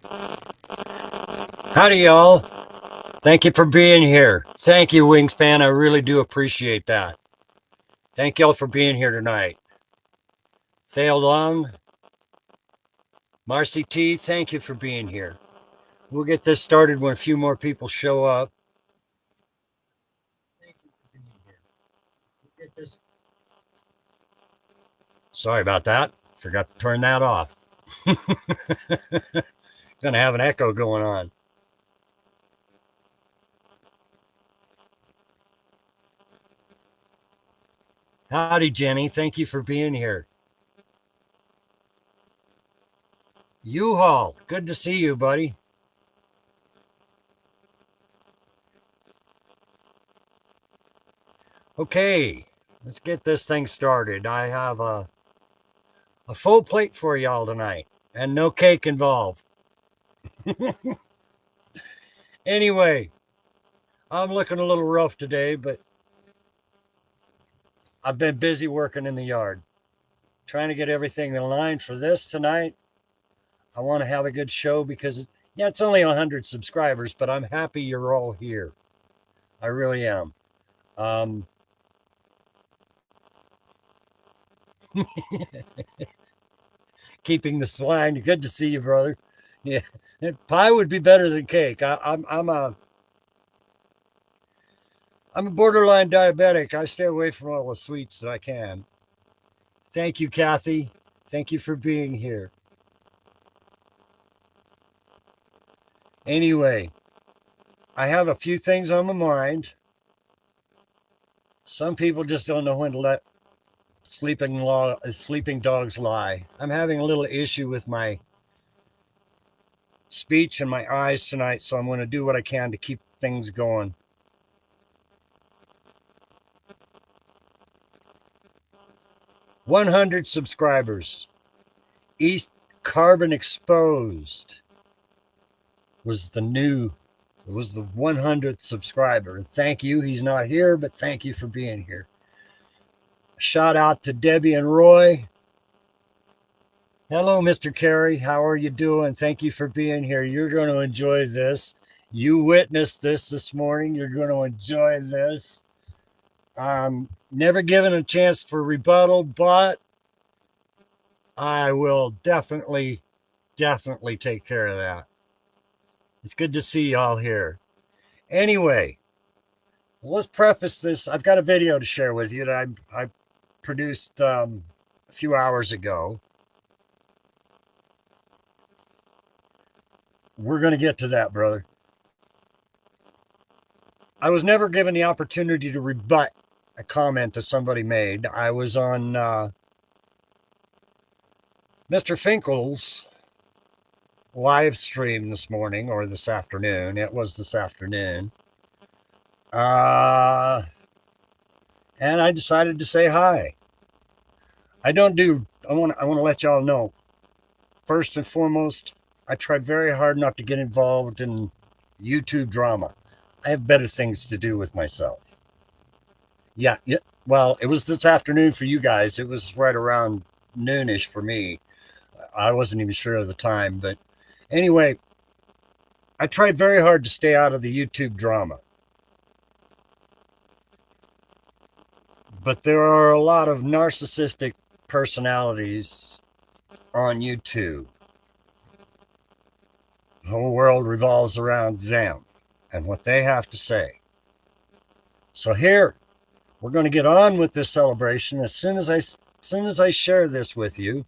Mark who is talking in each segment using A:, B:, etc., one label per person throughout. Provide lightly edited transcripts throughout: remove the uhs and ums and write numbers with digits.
A: Howdy, y'all. Thank you for being here. Thank you, Wingspan. I really do appreciate that. Thank y'all for being here tonight. Thale Long, Marcy T, thank you for being here. We'll get this started when a few more people show up. Thank you for being here. We'll get this. Sorry about that. Forgot to turn that off. Gonna have an echo going on. Howdy, Jenny. Thank you for being here. U-Haul, good to see you, buddy. Okay, let's get this thing started. I have a full plate for y'all tonight and no cake involved. Anyway, I'm looking a little rough today, but I've been busy working in the yard, trying to get everything in line for this tonight. I want to have a good show because, yeah, it's only 100 subscribers, but I'm happy you're all here. I really am. Um, Keeping the swine. Good to see you, brother. Yeah, pie would be better than cake. I'm a borderline diabetic. I stay away from all the sweets that I can. Thank you, Kathy. Thank you for being here. Anyway, I have a few things on my mind. Some people just don't know when to let sleeping dogs lie. I'm having a little issue with my speech and my eyes tonight, so I'm going to do what I can to keep things going. "100 subscribers. East Carbon Exposed was the 100th subscriber. Thank you. He's not here, but thank you for being here. Shout out to Debbie and Roy. Hello, Mr. Carey. How are you doing? Thank you for being here. You're going to enjoy this. You witnessed this morning. You're going to enjoy this. Never given a chance for rebuttal, but I will definitely take care of that. It's good to see y'all here. Anyway, let's preface this. I've got a video to share with you that I produced a few hours ago. We're going to get to that, brother. I was never given the opportunity to rebut a comment that somebody made. I was on Mr. Finkel's live stream this morning or this afternoon. It was this afternoon. And I decided to say hi. I want to let y'all know, first and foremost, I try very hard not to get involved in YouTube drama. I have better things to do with myself. Yeah. Well, it was this afternoon for you guys. It was right around noonish for me. I wasn't even sure of the time, but anyway, I try very hard to stay out of the YouTube drama. But there are a lot of narcissistic personalities on YouTube. The whole world revolves around them and what they have to say. So here, we're going to get on with this celebration as soon as I share this with you,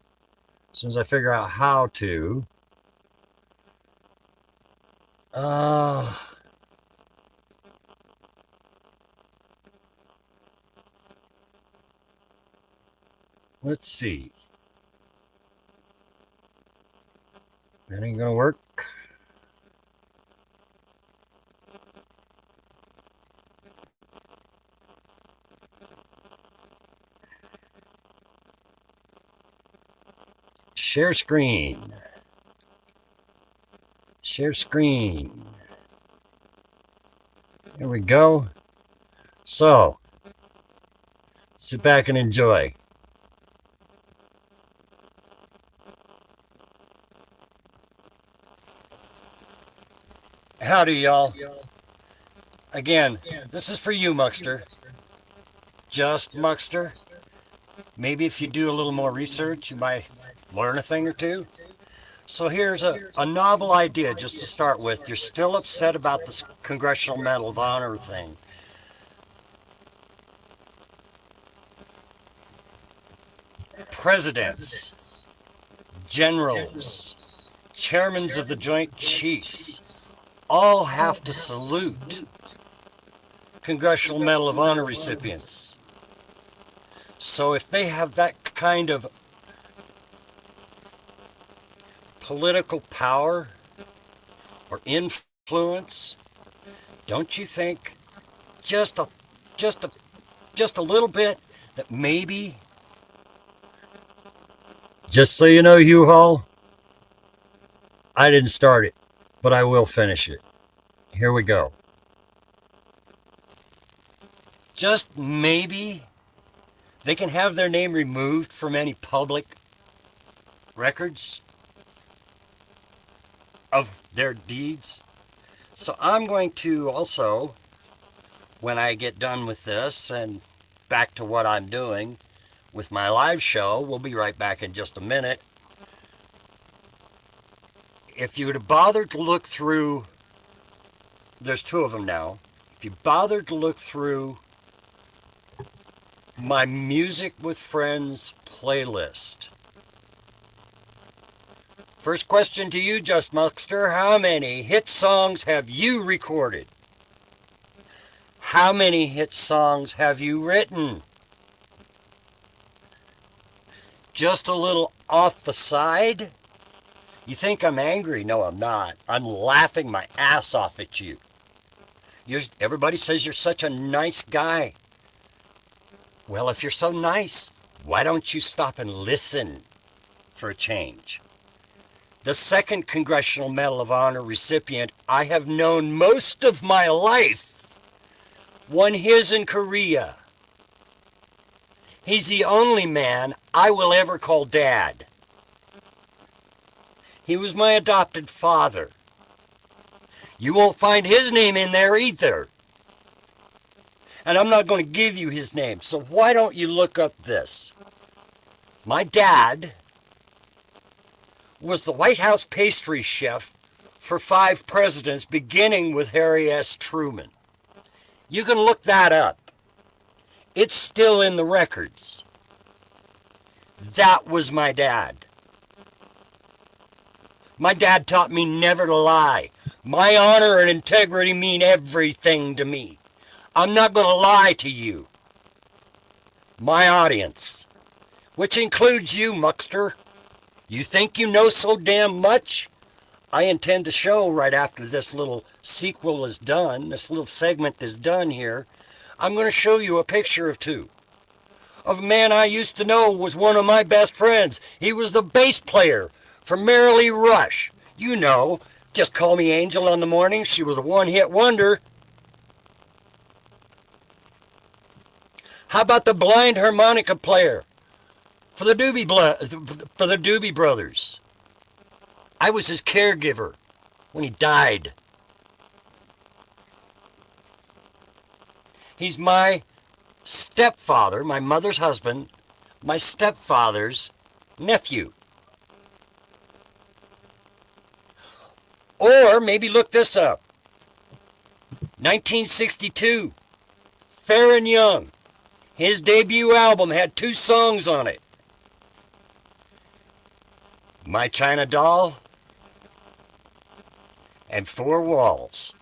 A: as soon as I figure out how to. Let's see. That ain't going to work. Share screen. Share screen. There we go. So, sit back and enjoy. Howdy, y'all. Again, this is for you, Muckster. Just Muckster. Maybe if you do a little more research, you might learn a thing or two. So here's a novel idea just to start with. You're still upset about this Congressional Medal of Honor thing. Presidents, generals, chairmen of the Joint Chiefs all have to salute Congressional Medal of Honor recipients. So if they have that kind of political power or influence, don't you think just a just a just a little bit that maybe, just so you know, U-Haul, I didn't start it, but I will finish it. Here we go. Just maybe they can have their name removed from any public records of their deeds. So I'm going to also, when I get done with this and back to what I'm doing with my live show, we'll be right back in just a minute. If you would have bothered to look through, there's two of them now. If you bothered to look through my Music with Friends playlist. First question to you, Just Muckster. How many hit songs have you recorded? How many hit songs have you written? Just a little off the side? You think I'm angry? No, I'm not. I'm laughing my ass off at you. Everybody says you're such a nice guy. Well, if you're so nice, why don't you stop and listen for a change? The second Congressional Medal of Honor recipient I have known most of my life won his in Korea. He's the only man I will ever call Dad. He was my adopted father. You won't find his name in there either. And I'm not going to give you his name, so why don't you look up this? My dad was the White House pastry chef for 5 presidents, beginning with Harry S. Truman. You can look that up. It's still in the records. That was my dad. My dad taught me never to lie. My honor and integrity mean everything to me. I'm not going to lie to you, my audience, which includes you, Muckster. You think you know so damn much? I intend to show right after this little sequel is done, this little segment is done here, I'm going to show you a picture of two. Of a man I used to know was one of my best friends. He was the bass player for Merrily Rush. You know, Just Call Me Angel on the Morning. She was a one-hit wonder. How about the blind harmonica player for the Doobie Brothers? I was his caregiver when he died. He's my stepfather, my mother's husband, my stepfather's nephew. Or maybe look this up. 1962, Fair and Young. His debut album had 2 songs on it. My China Doll and 4 Walls.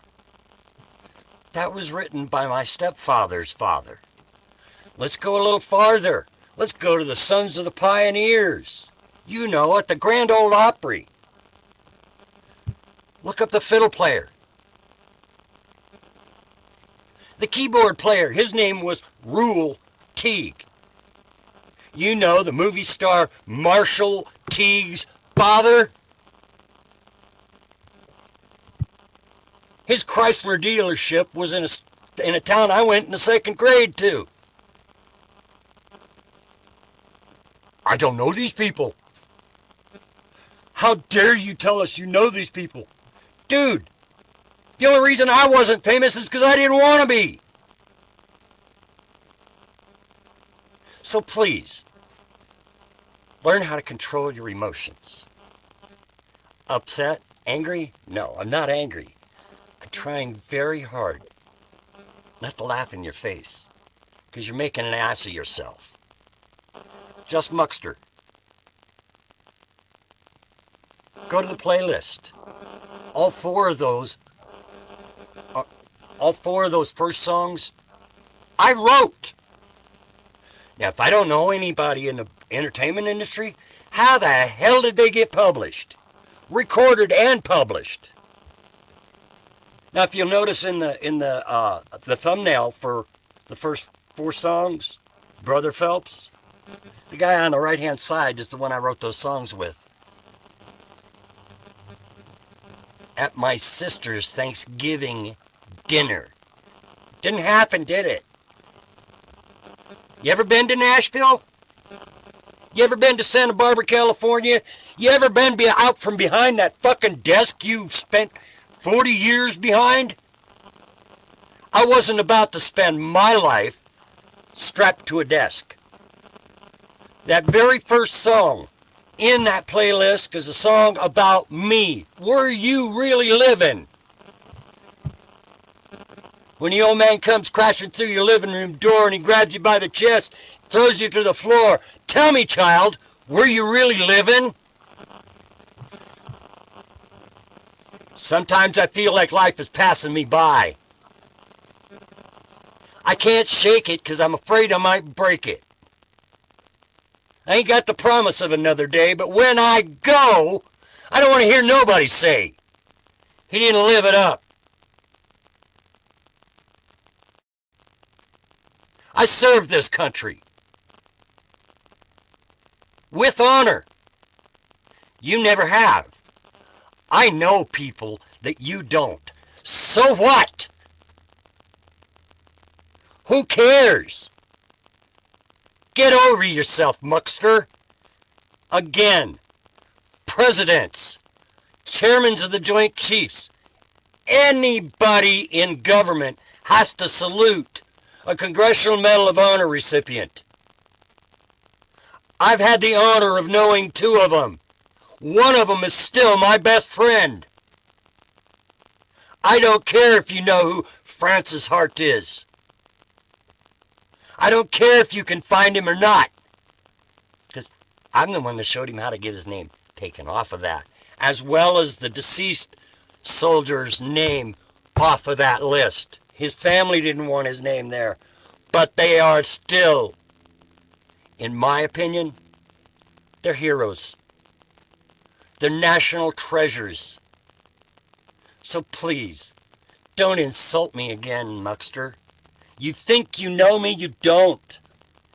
A: That was written by my stepfather's father. Let's go a little farther. Let's go to the Sons of the Pioneers. You know, at the Grand Ole Opry. Look up the fiddle player. The keyboard player, his name was Rule Teague. You know, the movie star Marshall Teague's father. His Chrysler dealership was in a town I went in the 2nd grade to. I don't know these people. How dare you tell us you know these people? Dude, The only reason I wasn't famous is because I didn't want to be. So please, learn how to control your emotions. Upset? Angry? No, I'm not angry. I'm trying very hard not to laugh in your face, because you're making an ass of yourself. Just Muckster. Go to the playlist. All four of those first songs, I wrote. Now, if I don't know anybody in the entertainment industry, how the hell did they get published? Recorded and published. Now, if you'll notice in the thumbnail for the first four songs, Brother Phelps, the guy on the right-hand side is the one I wrote those songs with. At my sister's Thanksgiving dinner. Didn't happen, did it? You ever been to Nashville? You ever been to Santa Barbara, California? You ever been out from behind that fucking desk you spent 40 years behind? I wasn't about to spend my life strapped to a desk. That very first song in that playlist is a song about me. Were you really living? When the old man comes crashing through your living room door and he grabs you by the chest, throws you to the floor, tell me, child, were you really living? Sometimes I feel like life is passing me by. I can't shake it because I'm afraid I might break it. I ain't got the promise of another day, but when I go, I don't want to hear nobody say he didn't live it up. I served this country with honor. You never have. I know people that you don't. So what? Who cares? Get over yourself, Muckster. Again, presidents, chairmen of the Joint Chiefs, anybody in government has to salute a Congressional Medal of Honor recipient. I've had the honor of knowing two of them. One of them is still my best friend. I don't care if you know who Francis Hart is. I don't care if you can find him or not. Because I'm the one that showed him how to get his name taken off of that. As well as the deceased soldier's name off of that list. His family didn't want his name there. But they are still, in my opinion, they're heroes. They're national treasures. So please, don't insult me again, Muckster. You think you know me, you don't.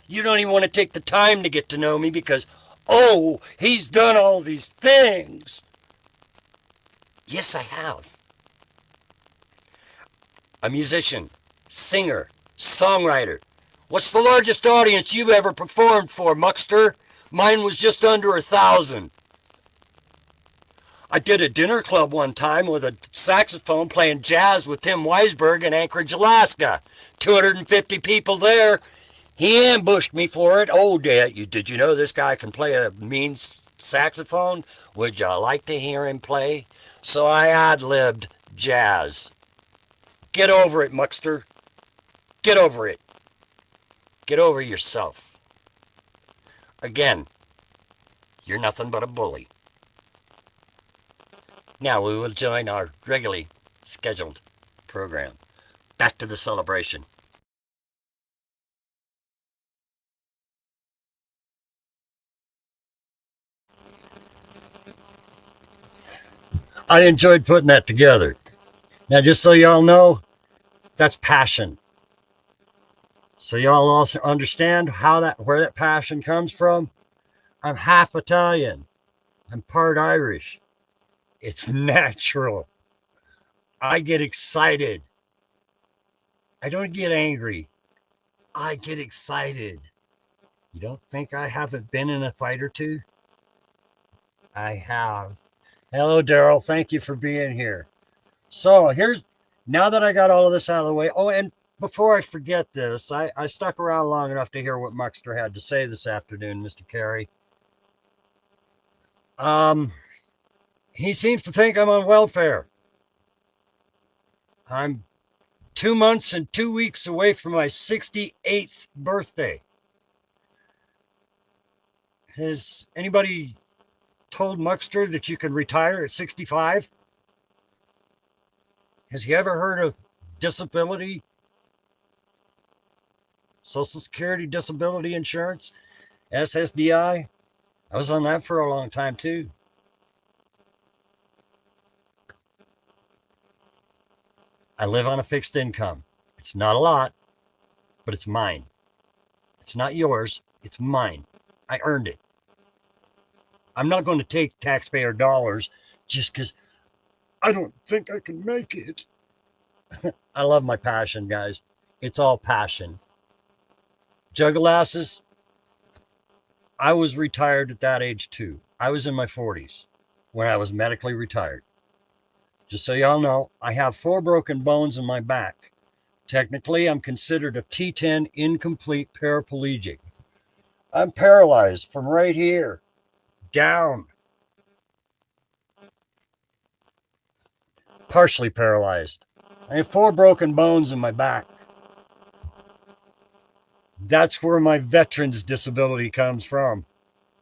A: You don't even want to take the time to get to know me because, oh, he's done all these things. Yes, I have. A musician, singer, songwriter. What's the largest audience you've ever performed for, Muckster? Mine was just under 1,000. I did a dinner club one time with a saxophone playing jazz with Tim Weisberg in Anchorage, Alaska. 250 people there. He ambushed me for it. Oh, did you know this guy can play a mean saxophone? Would you like to hear him play? So I ad-libbed jazz. Get over it, Muckster. Get over it. Get over yourself. Again, you're nothing but a bully. Now we will join our regularly scheduled program. Back to the celebration. I enjoyed putting that together. Now, just so y'all know, that's passion. So y'all also understand where that passion comes from. I'm half Italian. I'm part Irish. It's natural. I get excited. I don't get angry. I get excited. You don't think I haven't been in a fight or two? I have. Hello, Daryl. Thank you for being here. So Now that I got all of this out of the way, oh, and before I forget this, I stuck around long enough to hear what Muxter had to say this afternoon, Mr. Carey. Um, he seems to think I'm on welfare. I'm 2 months and 2 weeks away from my 68th birthday. Has anybody told Muxter that you can retire at 65? Has he ever heard of disability, Social Security Disability Insurance, SSDI? I was on that for a long time too. I live on a fixed income. It's not a lot, but it's mine. It's not yours, it's mine. I earned it. I'm not going to take taxpayer dollars just because I don't think I can make it. I love my passion, guys. It's all passion. Juggalasses, I was retired at that age too. I was in my 40s when I was medically retired. Just so y'all know, I have 4 broken bones in my back. Technically, I'm considered a T10 incomplete paraplegic. I'm paralyzed from right here down. Partially paralyzed. I have 4 broken bones in my back. That's where my veteran's disability comes from.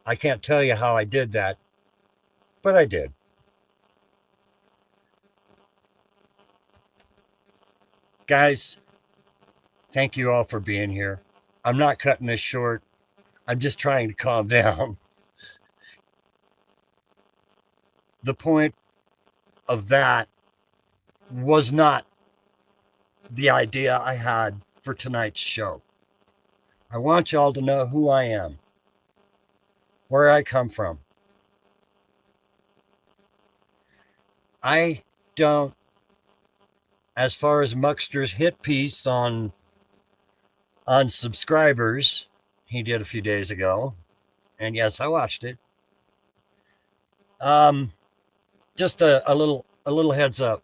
A: I can't tell you how I did that, but I did. Guys, thank you all for being here. I'm not cutting this short. I'm just trying to calm down. The point of that was not the idea I had for tonight's show. I want y'all to know who I am, where I come from. I don't, as far as Muxter's hit piece on subscribers, he did a few days ago, and yes, I watched it. Just a little heads up.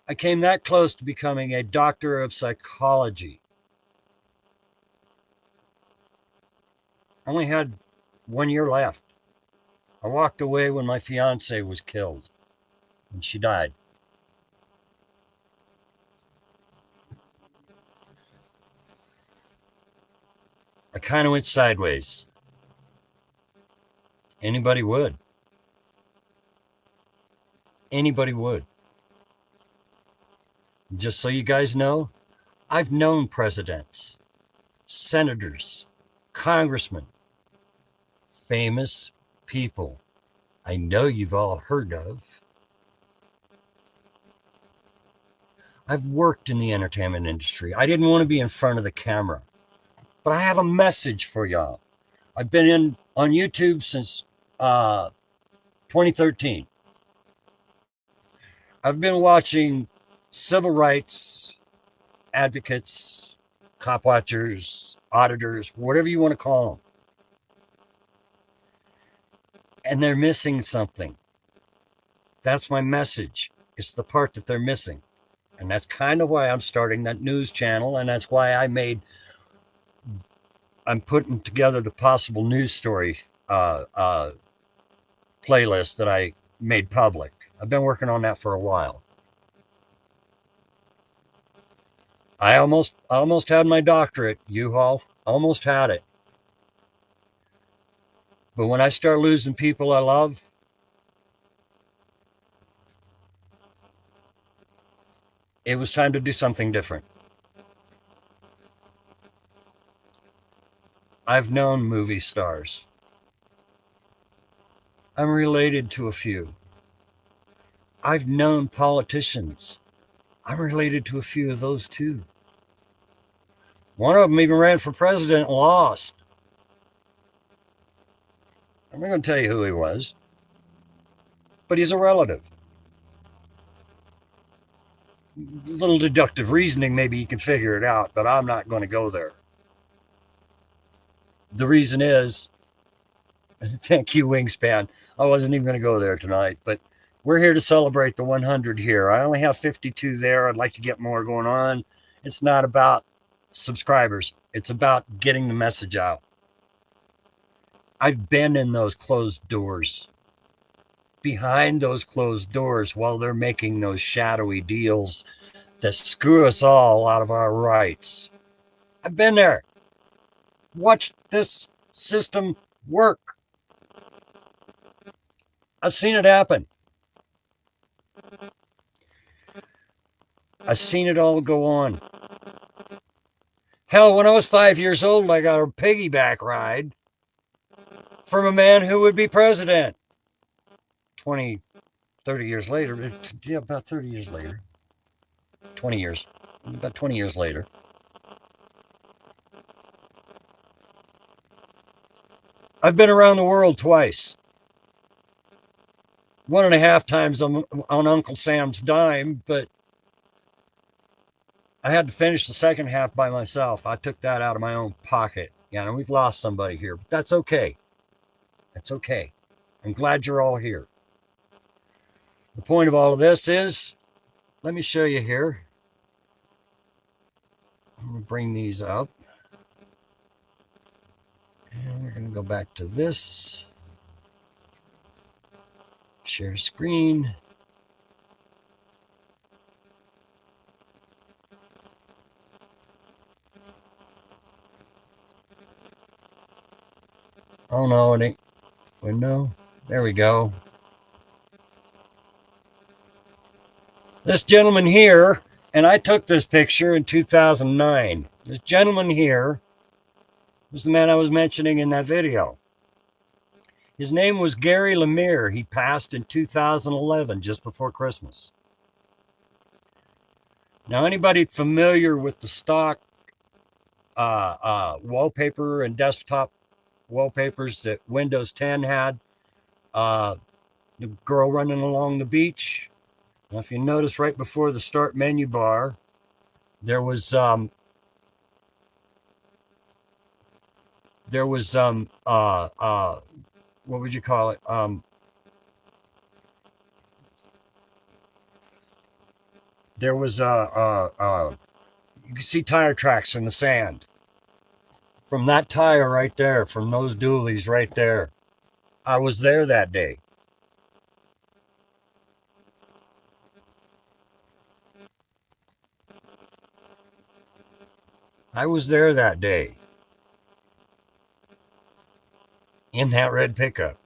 A: I came that close to becoming a doctor of psychology. I only had 1 year left. I walked away when my fiance was killed, and she died. I kind of went sideways. Anybody would. Anybody would. Just so you guys know, I've known presidents, senators, congressmen, famous people I know you've all heard of. I've worked in the entertainment industry. I didn't want to be in front of the camera, but I have a message for y'all. I've been on YouTube since 2013. I've been watching civil rights advocates, cop watchers, auditors, whatever you want to call them. And they're missing something. That's my message. It's the part that they're missing. And that's kind of why I'm starting that news channel. And that's why I'm putting together the possible news story playlist that I made public. I've been working on that for a while. I almost had my doctorate, U-Haul. Almost had it. But when I start losing people I love, it was time to do something different. I've known movie stars. I'm related to a few. I've known politicians. I'm related to a few of those too. One of them even ran for president and lost. I'm not going to tell you who he was, but he's a relative. A little deductive reasoning, maybe you can figure it out, but I'm not going to go there. The reason is, thank you, Wingspan. I wasn't even going to go there tonight, but We're here to celebrate the 100 here. I only have 52 there. I'd like to get more going on. It's not about subscribers, it's about getting the message out. I've been in those closed doors, behind those closed doors, while they're making those shadowy deals that screw us all out of our rights. I've been there. Watched this system work. I've seen it happen. I've seen it all go on. Hell, when I was 5 years old, I got a piggyback ride from a man who would be president. 20, 30 years later. Yeah, about 30 years later. 20 years. About 20 years later. I've been around the world twice. 1.5 times on Uncle Sam's dime, but I had to finish the second half by myself. I took that out of my own pocket. Yeah, and we've lost somebody here, but that's okay. That's okay. I'm glad you're all here. The point of all of this is, let me show you here. I'm going to bring these up. And we're going to go back to this. Share screen. Oh no, it ain't. Window. There we go. This gentleman here, and I took this picture in 2009. This gentleman here was the man I was mentioning in that video. His name was Gary Lemire. He passed in 2011, just before Christmas. Now, anybody familiar with the stock wallpaper and desktop wallpapers that Windows 10 had? The girl running along the beach. Now, if you notice, right before the start menu bar, there was what would you call it? There was you can see tire tracks in the sand. From that tire right there, from those dualies right there, I was there that day. I was there that day in that red pickup.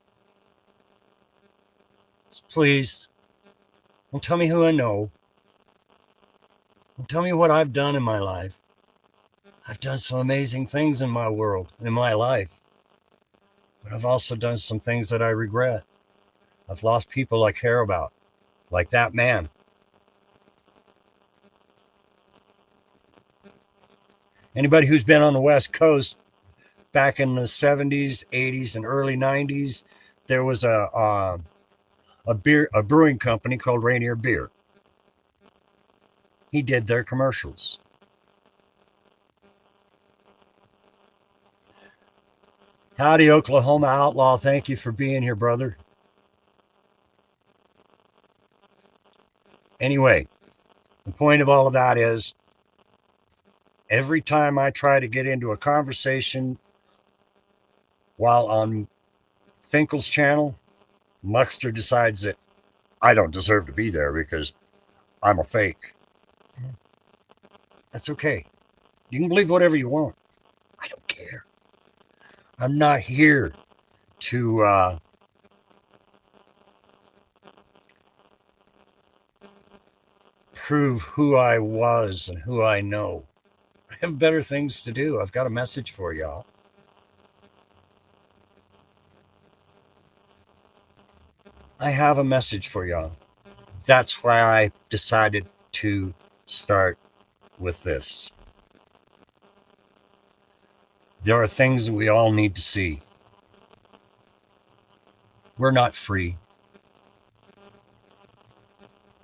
A: So please, don't tell me who I know. Don't tell me what I've done in my life. I've done some amazing things in my world, in my life. But I've also done some things that I regret. I've lost people I care about, like that man. Anybody who's been on the West Coast back in the 70s, 80s, and early 90s, there was a brewing company called Rainier Beer. He did their commercials. Howdy, Oklahoma Outlaw. Thank you for being here, brother. Anyway, the point of all of that is, every time I try to get into a conversation while on Finkel's channel, Muxter decides that I don't deserve to be there because I'm a fake. That's okay. You can believe whatever you want. I don't care. I'm not here to prove who I was and who I know. I have better things to do. I've got a message for y'all. I have a message for y'all. That's why I decided to start with this. There are things that we all need to see. We're not free.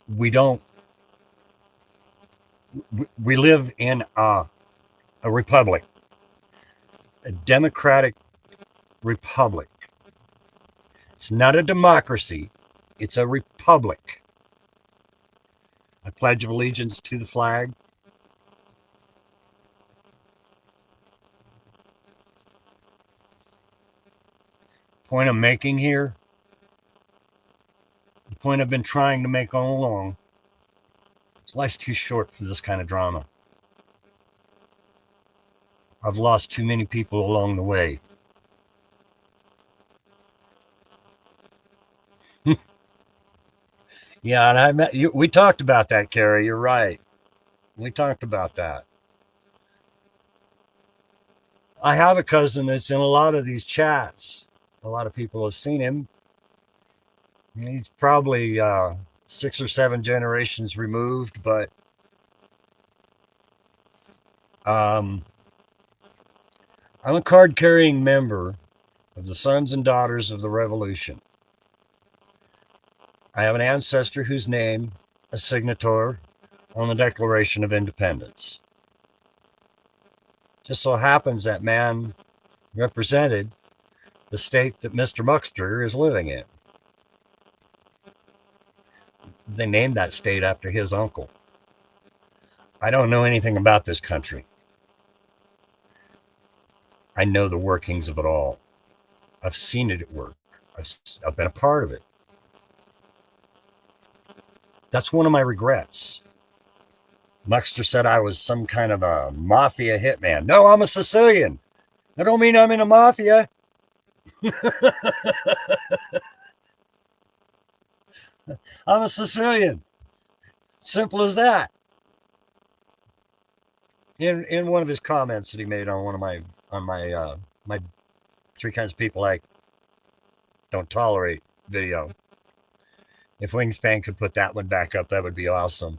A: We live in a republic, a democratic republic. It's not a democracy. It's a republic. I pledge allegiance to the flag point I'm making here, the point I've been trying to make all along, is life's too short for this kind of drama. I've lost too many people along the way. Yeah, and I met you. We talked about that, Carrie. You're right. We talked about that. I have a cousin that's in a lot of these chats. A lot of people have seen him. He's probably 6 or 7 generations removed, but um, I'm a card carrying member of the Sons and Daughters of the Revolution. I have an ancestor whose name, a signator on the Declaration of Independence. Just so happens that man represented the state that Mr. Muxter is living in. They named that state after his uncle. I don't know anything about this country. I know the workings of it all. I've seen it at work. I've been a part of it. That's one of my regrets. Muxter said I was some kind of a mafia hitman. No, I'm a Sicilian. I don't mean I'm in a mafia. I'm a Sicilian. Simple as that. In one of his comments that he made on my 3 kinds of people I don't tolerate video. If Wingspan could put that one back up, that would be awesome.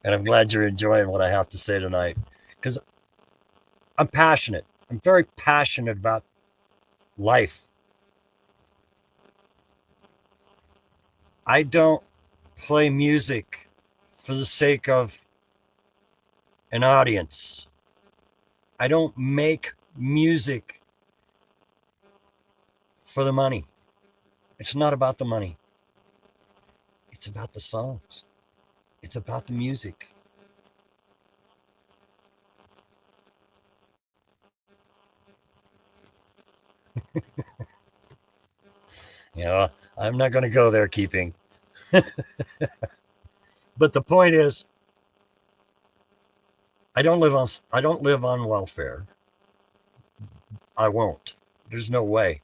A: And I'm glad you're enjoying what I have to say tonight, because I'm passionate. I'm very passionate about life. I don't play music for the sake of an audience. I don't make music for the money. It's not about the money. It's about the songs. It's about the music. You know, I'm not going to go there, keeping. But the point is, I don't live on welfare. I won't. There's no way.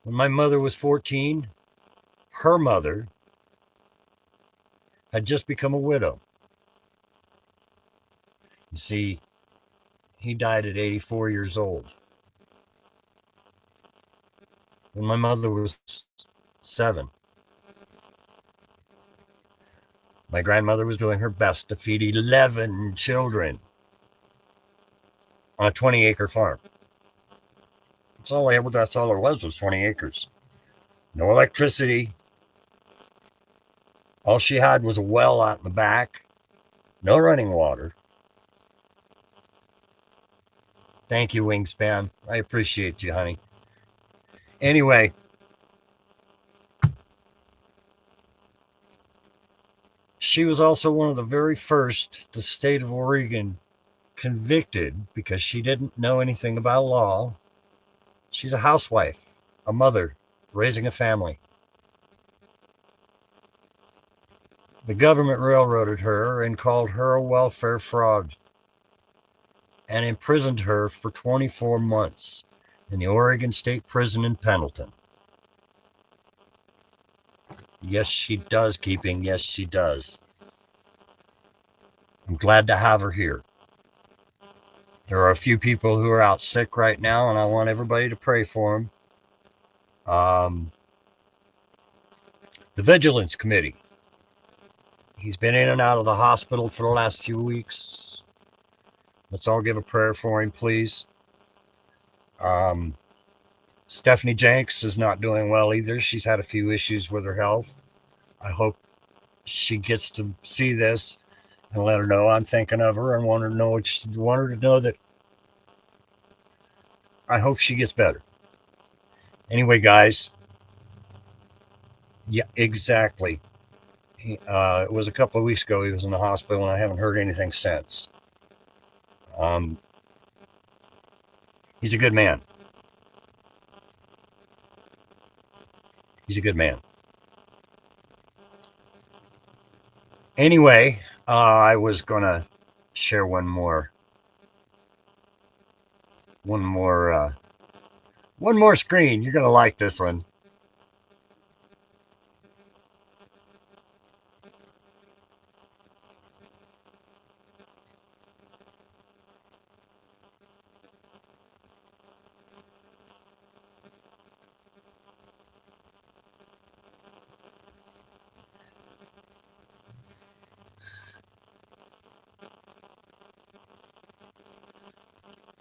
A: When my mother was 14, her mother had just become a widow. You see, he died at 84 years old. When my mother was 7, my grandmother was doing her best to feed 11 children on a 20-acre farm. That's all there was 20 acres. No electricity. All she had was a well out in the back. No running water. Thank you, Wingspan. I appreciate you, honey. Anyway, she was also one of the very first the state of Oregon convicted because she didn't know anything about law. She's a housewife, a mother, raising a family. The government railroaded her and called her a welfare fraud and imprisoned her for 24 months in the Oregon State Prison in Pendleton. Yes, she does, keeping. Yes, she does. I'm glad to have her here. There are a few people who are out sick right now, and I want everybody to pray for them. The Vigilance Committee. He's been in and out of the hospital for the last few weeks. Let's all give a prayer for him, please. Stephanie Jenks is not doing well either. She's had a few issues with her health. I hope she gets to see this and let her know I'm thinking of her and want her to know that I hope she gets better. Anyway, guys, Yeah, exactly. It was a couple of weeks ago. He was in the hospital, and I haven't heard anything since. Um, he's a good man. He's a good man. Anyway, I was gonna share one more, one more screen. You're gonna like this one.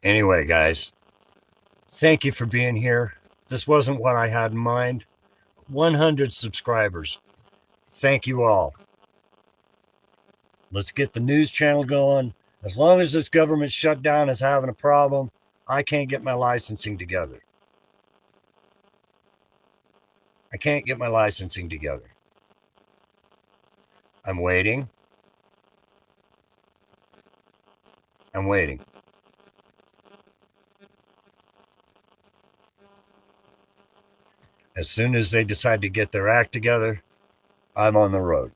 A: Anyway, guys, thank you for being here. This wasn't what I had in mind. 100 subscribers. Thank you all. Let's get the news channel going. As long as this government shutdown is having a problem, I can't get my licensing together. I can't get my licensing together. I'm waiting. I'm waiting. As soon as they decide to get their act together, I'm on the road.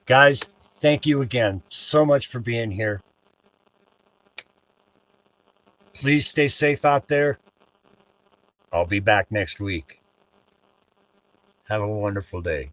A: Guys, thank you again so much for being here. Please stay safe out there. I'll be back next week. Have a wonderful day.